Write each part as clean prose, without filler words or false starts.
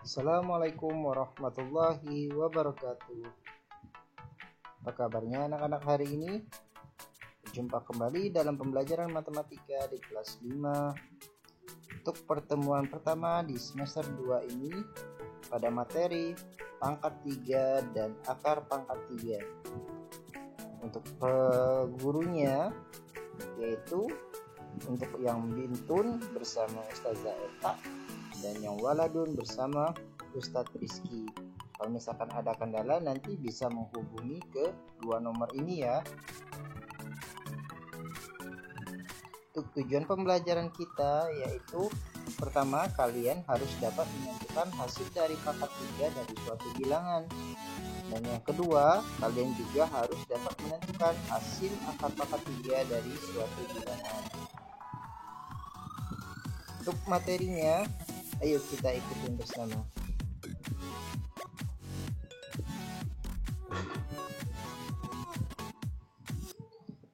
Assalamualaikum warahmatullahi wabarakatuh. Apa kabarnya anak-anak hari ini? Berjumpa kembali dalam pembelajaran matematika di kelas 5. Untuk pertemuan pertama di semester 2 ini pada materi pangkat 3 dan akar pangkat 3. Untuk gurunya yaitu untuk yang Bintun bersama Ustazah Eta dan yang Waladun bersama Ustadz Rizky. Kalau misalkan ada kendala nanti bisa menghubungi ke dua nomor ini ya. Untuk tujuan pembelajaran kita yaitu pertama, kalian harus dapat menentukan hasil dari pangkat 3 dari suatu bilangan. Dan yang kedua, kalian juga harus dapat menentukan hasil akar pangkat 3 dari suatu bilangan. Untuk materinya, ayo kita ikutin bersama.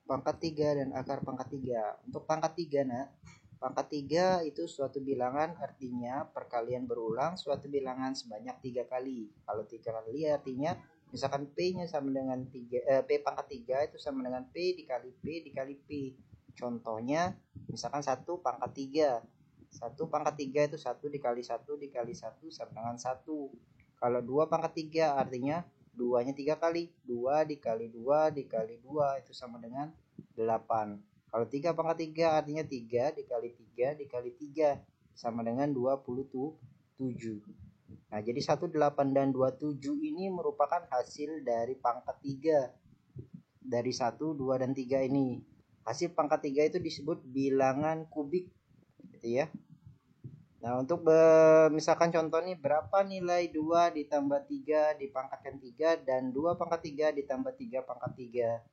Pangkat 3 dan akar pangkat 3. Untuk pangkat 3, nak. Pangkat 3 itu suatu bilangan, artinya perkalian berulang suatu bilangan sebanyak 3 kali. Kalau 3 kali artinya misalkan P-nya sama dengan P pangkat 3 itu sama dengan P dikali P dikali P. Contohnya misalkan 1 pangkat 3. 1 pangkat 3 itu 1 dikali 1 dikali 1 sama dengan 1. Kalau 2 pangkat 3 artinya 2-nya 3 kali. 2 dikali 2 dikali 2 itu sama dengan 8. Kalau 3 pangkat 3 artinya 3 dikali 3 dikali 3 sama dengan 27. Nah, jadi 18 dan 27 ini merupakan hasil dari pangkat 3. Dari 1, 2, dan 3 ini. Hasil pangkat 3 itu disebut bilangan kubik. Gitu ya. Nah, untuk misalkan contoh nih, berapa nilai 2 ditambah 3 dipangkatkan 3 dan 2 pangkat 3 ditambah 3 pangkat 3.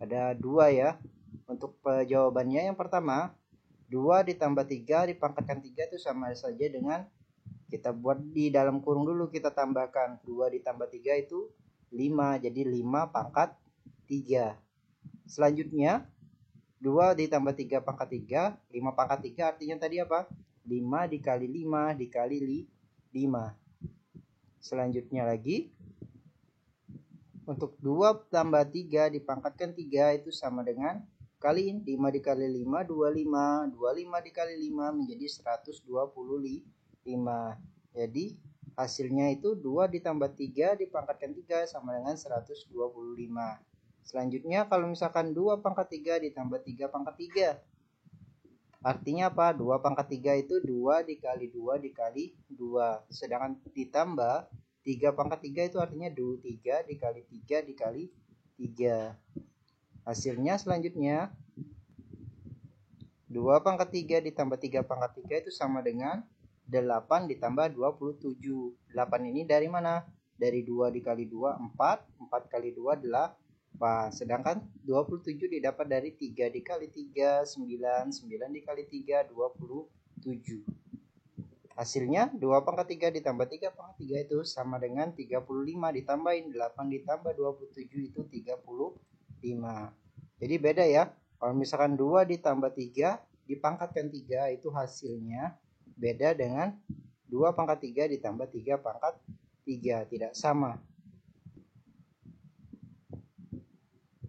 Ada 2 ya. Untuk jawabannya yang pertama, 2 ditambah 3 dipangkatkan 3 itu sama saja dengan kita buat di dalam kurung dulu, kita tambahkan 2 ditambah 3 itu 5, jadi 5 pangkat 3. Selanjutnya 2 ditambah 3 pangkat 3, 5 pangkat 3 artinya tadi apa? 5 dikali 5 dikali 5. Selanjutnya lagi, untuk 2 tambah 3 dipangkatkan 3 itu sama dengan kaliin 5 dikali 5 25, 25 dikali 5 menjadi 125. Jadi hasilnya itu 2 ditambah 3 dipangkatkan 3 sama dengan 125. Selanjutnya kalau misalkan 2 pangkat 3 ditambah 3 pangkat 3. Artinya apa? 2 pangkat 3 itu 2 dikali 2 dikali 2. Sedangkan ditambah 3 pangkat 3 itu artinya 3 dikali 3 dikali 3. Hasilnya selanjutnya 2 pangkat 3 ditambah 3 pangkat 3 itu sama dengan 8 ditambah 27. 8 ini dari mana? Dari 2 dikali 2, 4. 4 kali 2, 8. Sedangkan 27 didapat dari 3 dikali 3, 9. 9 dikali 3, 27. Hasilnya 2 pangkat 3 ditambah 3 pangkat 3 itu sama dengan 35. Ditambahin 8 ditambah 27 itu 35. Jadi beda ya. Kalau misalkan 2 ditambah 3 dipangkatkan 3 itu hasilnya beda dengan 2 pangkat 3 ditambah 3 pangkat 3. Tidak sama.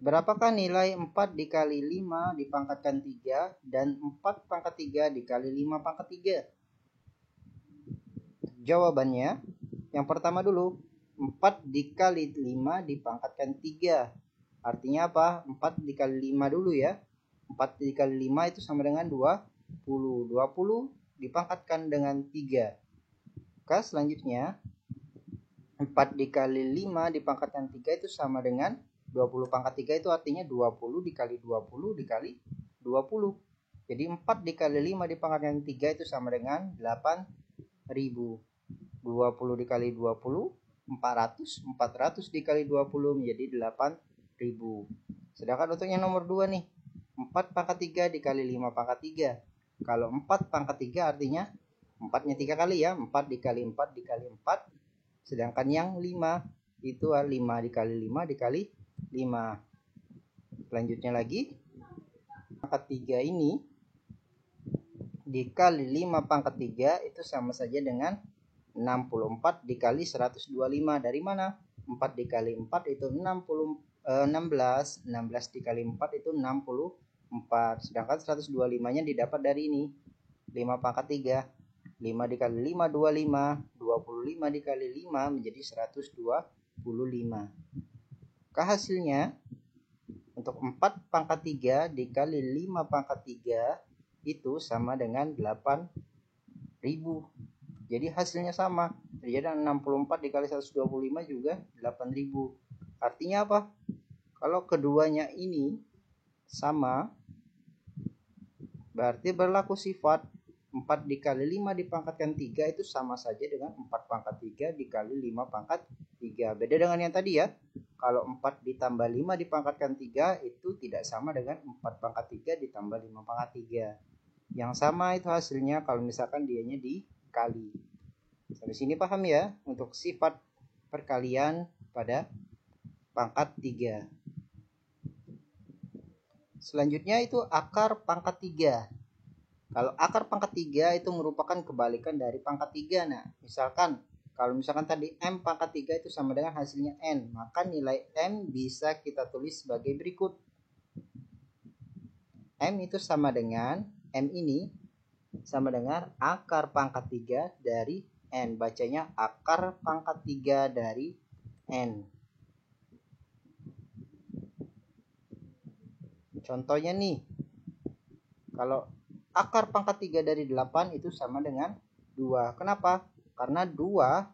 Berapakah nilai 4 dikali 5 dipangkatkan 3 dan 4 pangkat 3 dikali 5 pangkat 3? Jawabannya, yang pertama dulu, 4 dikali 5 dipangkatkan 3. Artinya apa? 4 dikali 5 dulu ya. 4 dikali 5 itu sama dengan 20. 20 dipangkatkan dengan 3. Maka selanjutnya, 4 dikali 5 dipangkatkan 3 itu sama dengan 20 pangkat 3 itu artinya 20 dikali 20 dikali 20. Jadi 4 dikali 5 dipangkatkan 3 itu sama dengan 8.000. 20 dikali 20, 400. 400 dikali 20 menjadi 8.000. Sedangkan untuk yang nomor 2 nih, 4 pangkat 3 dikali 5 pangkat 3. Kalau 4 pangkat 3 artinya 4-nya 3 kali ya. 4 dikali 4 dikali 4. Sedangkan yang 5 itu 5 dikali 5 dikali 5. Selanjutnya lagi, pangkat 3 ini dikali 5 pangkat 3 itu sama saja dengan 64 dikali 125. Dari mana? 4 dikali 4 itu 16. 16 dikali 4 itu 64. Sedangkan 125-nya didapat dari ini. 5 pangkat 3. 5 dikali 5, 25. 25 dikali 5 menjadi 125. Maka hasilnya untuk 4 pangkat 3 dikali 5 pangkat 3 itu sama dengan 8.000. Jadi hasilnya sama. Jadi 64 dikali 125 juga 8.000. Artinya apa? Kalau keduanya ini sama, berarti berlaku sifat 4 dikali 5 dipangkatkan 3 itu sama saja dengan 4 pangkat 3 dikali 5 pangkat 3. Beda dengan yang tadi ya. Kalau 4 ditambah 5 dipangkatkan 3 itu tidak sama dengan 4 pangkat 3 ditambah 5 pangkat 3. Yang sama itu hasilnya kalau misalkan dianya dikali. Sampai sini paham ya untuk sifat perkalian pada pangkat 3. Selanjutnya itu akar pangkat 3. Kalau akar pangkat 3 itu merupakan kebalikan dari pangkat 3. Nah, kalau misalkan tadi M pangkat 3 itu sama dengan hasilnya N, maka nilai M bisa kita tulis sebagai berikut. M itu sama dengan, M ini sama dengan akar pangkat 3 dari N. Bacanya akar pangkat 3 dari N. Contohnya nih, kalau akar pangkat 3 dari 8 itu sama dengan 2. Kenapa? Karena 2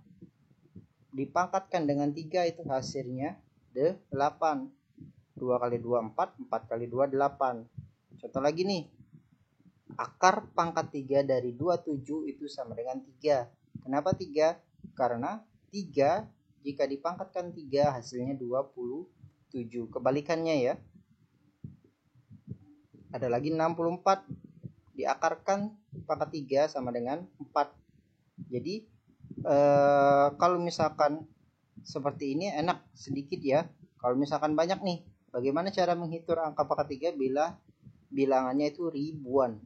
dipangkatkan dengan 3 itu hasilnya 8. 2 kali 2 4, 4 kali 2 8. Contoh lagi nih. Akar pangkat 3 dari 27 itu sama dengan 3. Kenapa 3? Karena 3 jika dipangkatkan 3 hasilnya 27. Kebalikannya ya. Ada lagi 64. Diakarkan pangkat 3 sama dengan 4. Jadi kalau misalkan seperti ini enak sedikit ya. Kalau misalkan banyak nih, bagaimana cara menghitung angka pangkat 3 bila bilangannya itu ribuan?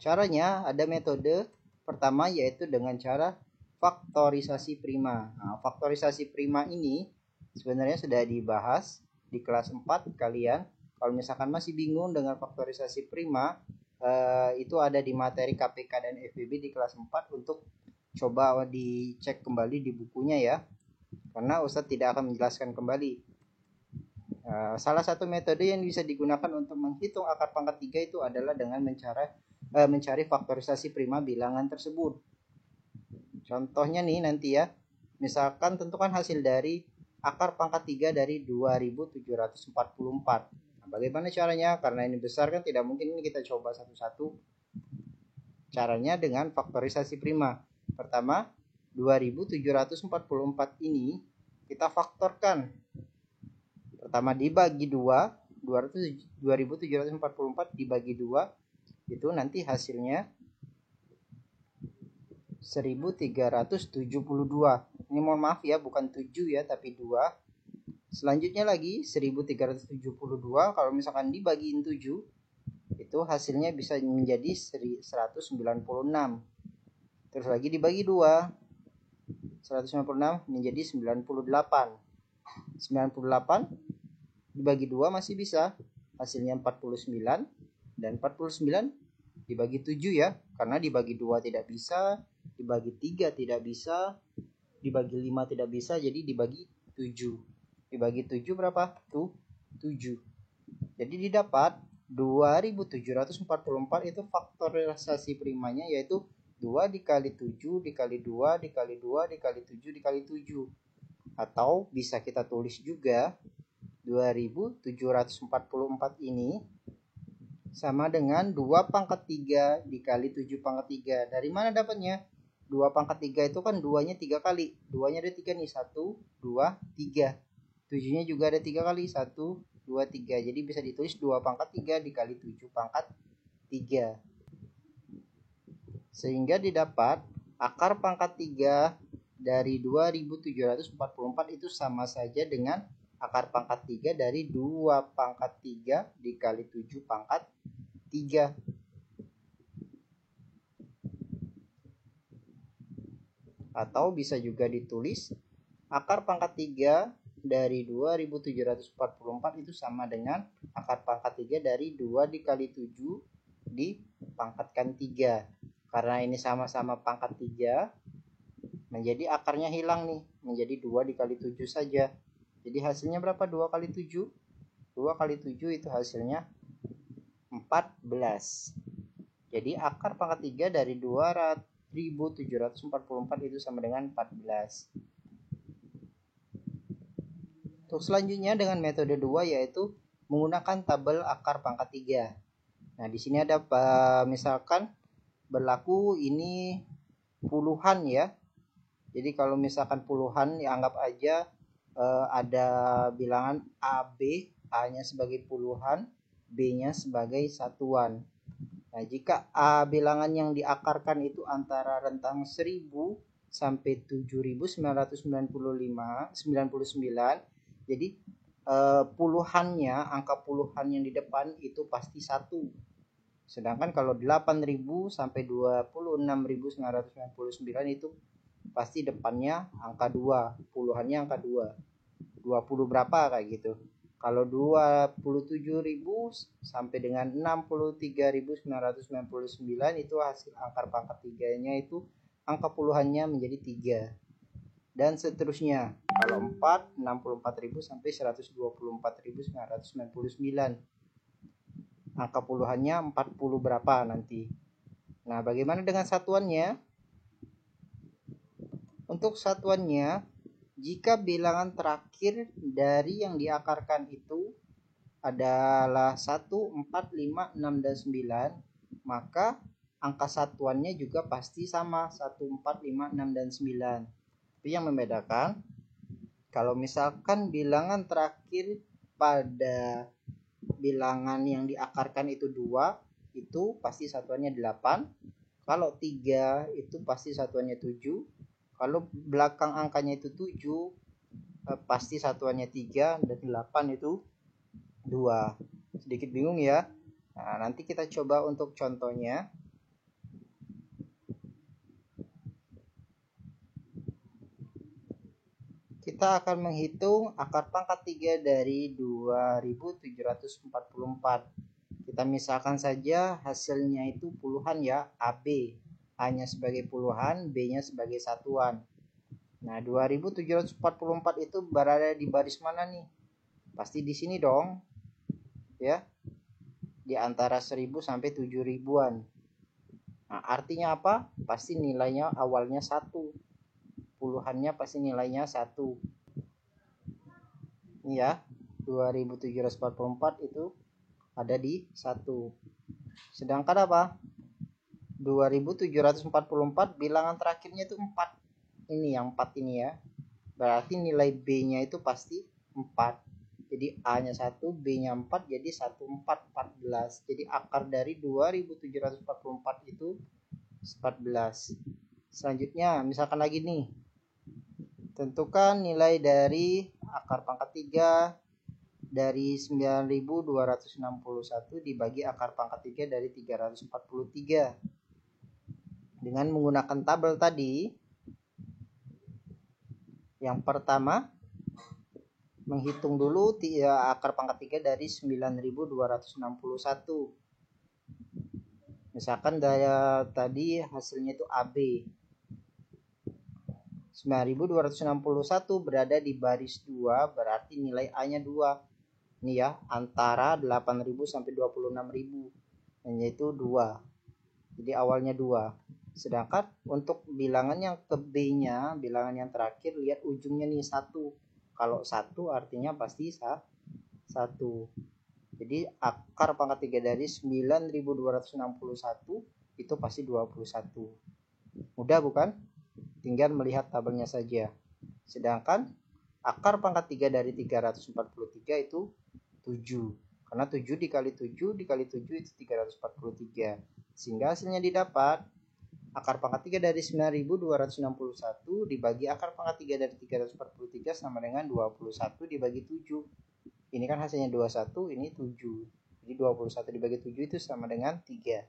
Caranya ada metode pertama yaitu dengan cara faktorisasi prima. Nah, faktorisasi prima ini sebenarnya sudah dibahas di kelas 4 kalian. Kalau misalkan masih bingung dengan faktorisasi prima, itu ada di materi KPK dan FBB di kelas 4 untuk coba dicek kembali di bukunya ya. Karena Ustadz tidak akan menjelaskan kembali. Salah satu metode yang bisa digunakan untuk menghitung akar pangkat 3 itu adalah dengan mencari faktorisasi prima bilangan tersebut. Contohnya nih nanti ya. Misalkan tentukan hasil dari akar pangkat 3 dari 2744. Bagaimana caranya? Karena ini besar kan tidak mungkin ini kita coba satu-satu. Caranya dengan faktorisasi prima. Pertama, 2744 ini kita faktorkan. Pertama dibagi 2, 2744 dibagi 2 itu nanti hasilnya 1372. Ini mohon maaf ya, bukan 7 ya, tapi 2. Selanjutnya lagi 1372 kalau misalkan dibagiin 7 itu hasilnya bisa menjadi 196. Terus lagi dibagi 2, 196 menjadi 98. 98 dibagi 2 masih bisa, hasilnya 49, dan 49 dibagi 7 ya, karena dibagi 2 tidak bisa, dibagi 3 tidak bisa, dibagi 5 tidak bisa, jadi dibagi 7. Dibagi 7 berapa? Tuh 7. Jadi didapat 2744 itu faktorisasi primanya yaitu 2 dikali 7 dikali 2 dikali 2 dikali 7 dikali 7. Atau bisa kita tulis juga 2744 ini sama dengan 2 pangkat 3 dikali 7 pangkat 3. Dari mana dapatnya? 2 pangkat 3 itu kan 2-nya 3 kali. 2-nya ada 3 nih. 1, 2, 3. 7-nya juga ada 3 kali. 1, 2, 3. Jadi bisa ditulis 2 pangkat 3 dikali 7 pangkat 3. Sehingga didapat akar pangkat 3 dari 2744 itu sama saja dengan akar pangkat 3 dari 2 pangkat 3 dikali 7 pangkat 3. Atau bisa juga ditulis akar pangkat 3 dari 2744 itu sama dengan akar pangkat 3 dari 2 dikali 7 dipangkatkan 3. Karena ini sama-sama pangkat 3, menjadi akarnya hilang nih, menjadi 2 dikali 7 saja. Jadi hasilnya berapa? 2 kali 7. 2 kali 7 itu hasilnya 14. Jadi akar pangkat 3 dari 2744 itu sama dengan 14. Untuk selanjutnya dengan metode 2 yaitu menggunakan tabel akar pangkat 3. Nah, di sini ada misalkan berlaku ini puluhan ya. Jadi kalau misalkan puluhan dianggap aja ada bilangan AB, A-nya sebagai puluhan, B-nya sebagai satuan. Nah, jika A bilangan yang diakarkan itu antara rentang 1000 sampai 7999, jadi puluhannya, angka puluhan yang di depan itu pasti 1. Sedangkan kalau 8000 sampai 26999 itu pasti depannya angka 2, puluhannya angka 2. 20 berapa kayak gitu. Kalau 27.000 sampai dengan 63.999 itu hasil akar pangkat 3-nya itu angka puluhannya menjadi 3. Dan seterusnya. Kalau 4, 64.000 sampai 124.999. Angka puluhannya 40 berapa nanti. Nah, bagaimana dengan satuannya? Untuk satuannya, jika bilangan terakhir dari yang diakarkan itu adalah 1, 4, 5, 6, dan 9, maka angka satuannya juga pasti sama, 1, 4, 5, 6, dan 9. Itu yang membedakan. Kalau misalkan bilangan terakhir pada bilangan yang diakarkan itu 2, itu pasti satuannya 8. Kalau 3 itu pasti satuannya 7. Kalau belakang angkanya itu 7, pasti satuannya 3, dan 8 itu 2. Sedikit bingung ya. Nah, nanti kita coba untuk contohnya. Kita akan menghitung akar pangkat 3 dari 2744. Kita misalkan saja hasilnya itu puluhan ya, AB. A-nya sebagai puluhan, B-nya sebagai satuan. Nah, 2744 itu berada di baris mana nih? Pasti di sini dong. Ya. Di antara 1000 sampai 7000-an. Nah, artinya apa? Pasti nilainya awalnya 1. Puluhannya pasti nilainya 1. Ini ya, 2744 itu ada di 1. Sedangkan apa? 2744 bilangan terakhirnya itu 4. Ini yang 4 ini ya. Berarti nilai B-nya itu pasti 4. Jadi A-nya 1, B-nya 4, jadi 14. Jadi akar dari 2744 itu 14. Selanjutnya, misalkan lagi nih. Tentukan nilai dari akar pangkat 3 dari 9261 dibagi akar pangkat 3 dari 343. Dengan menggunakan tabel tadi, yang pertama menghitung dulu akar pangkat 3 dari 9261. Misalkan dari tadi hasilnya itu AB. 9261 berada di baris 2, berarti nilai A-nya 2. Ini ya, antara 8.000 sampai 26.000. Yaitu 2. Jadi awalnya 2. Sedangkan untuk bilangan yang ke B-nya, bilangan yang terakhir, lihat ujungnya nih 1. Kalau 1 artinya pasti 1. Jadi akar pangkat 3 dari 9261 itu pasti 21. Mudah bukan? Tinggal melihat tabelnya saja. Sedangkan akar pangkat 3 dari 343 itu 7. Karena 7 dikali 7 dikali 7 itu 343. Sehingga hasilnya didapat akar pangkat 3 dari 9261 dibagi akar pangkat 3 dari 343 sama dengan 21 dibagi 7. Ini kan hasilnya 21, ini 7. Jadi 21 dibagi 7 itu sama dengan 3.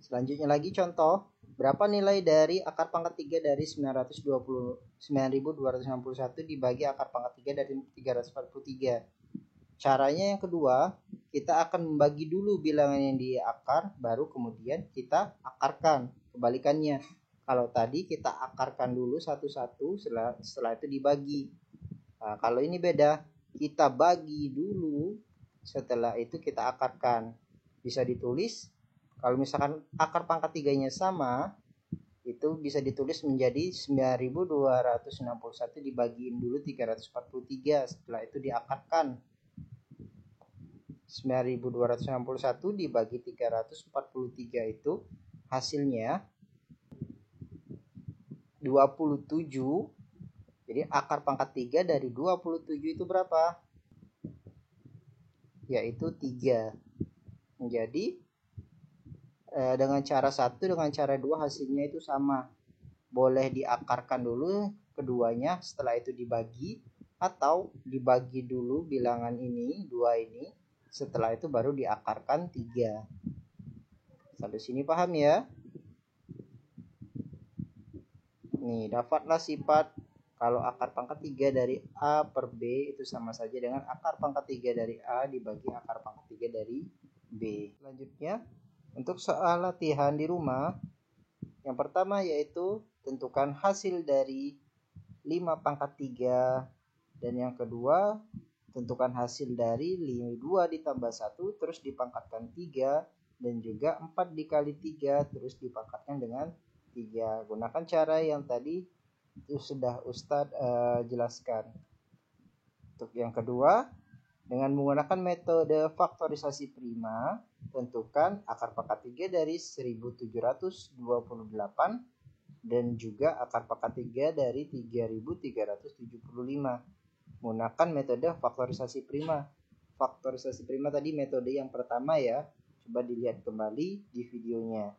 Selanjutnya lagi contoh. Berapa nilai dari akar pangkat 3 dari 9.261 dibagi akar pangkat 3 dari 343? Caranya yang kedua, kita akan membagi dulu bilangan yang di akar, baru kemudian kita akarkan. Kebalikannya, kalau tadi kita akarkan dulu satu-satu, setelah itu dibagi. Nah, kalau ini beda, kita bagi dulu, setelah itu kita akarkan. Bisa ditulis, kalau misalkan akar pangkat 3-nya sama, itu bisa ditulis menjadi 9.261 dibagiin dulu 343, setelah itu diakarkan. 9.261 dibagi 343 itu hasilnya 27. Jadi akar pangkat 3 dari 27 itu berapa? Yaitu 3. Jadi dengan cara 1 dengan cara 2 hasilnya itu sama. Boleh diakarkan dulu keduanya, setelah itu dibagi, atau dibagi dulu bilangan ini, 2 ini, setelah itu baru diakarkan 3. Sampai sini paham ya? Nih, dapatlah sifat kalau akar pangkat 3 dari A per B itu sama saja dengan akar pangkat 3 dari A dibagi akar pangkat 3 dari B. Selanjutnya, untuk soal latihan di rumah, yang pertama yaitu tentukan hasil dari 5 pangkat 3, dan yang kedua tentukan hasil dari 2 ditambah 1 terus dipangkatkan 3, dan juga 4 dikali 3 terus dipangkatkan dengan 3. Gunakan cara yang tadi itu sudah Ustadz jelaskan. Untuk yang kedua, dengan menggunakan metode faktorisasi prima, tentukan akar pangkat 3 dari 1728 dan juga akar pangkat 3 dari 3375. Menggunakan metode faktorisasi prima. Faktorisasi prima tadi metode yang pertama ya. Coba dilihat kembali di videonya.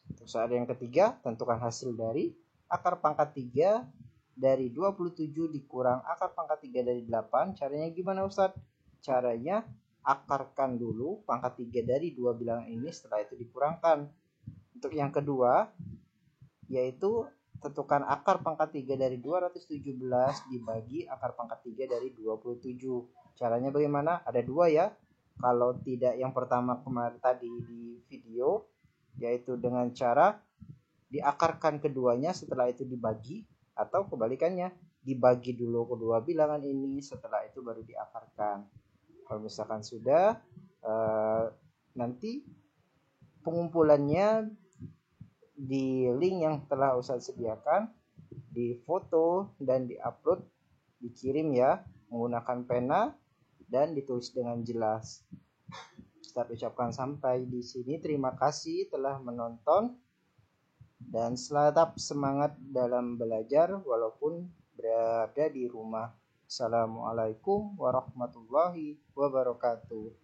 Untuk soal yang ketiga, tentukan hasil dari akar pangkat 3 dari 27 dikurang akar pangkat 3 dari 8. Caranya gimana Ustadz? Caranya akarkan dulu pangkat 3 dari 2 bilangan ini, setelah itu dikurangkan. Untuk yang kedua, yaitu tentukan akar pangkat 3 dari 217 dibagi akar pangkat 3 dari 27. Caranya bagaimana? Ada 2 ya. Kalau tidak yang pertama kemarin tadi di video, yaitu dengan cara diakarkan keduanya, setelah itu dibagi, atau kebalikannya, dibagi dulu kedua bilangan ini, setelah itu baru diakarkan. Kalau misalkan sudah, nanti pengumpulannya di link yang telah Ustadz sediakan, di foto dan diupload, dikirim ya, menggunakan pena dan ditulis dengan jelas. Ustadz ucapkan sampai di sini. Terima kasih telah menonton. Dan tetap semangat dalam belajar walaupun berada di rumah. Assalamualaikum warahmatullahi wabarakatuh.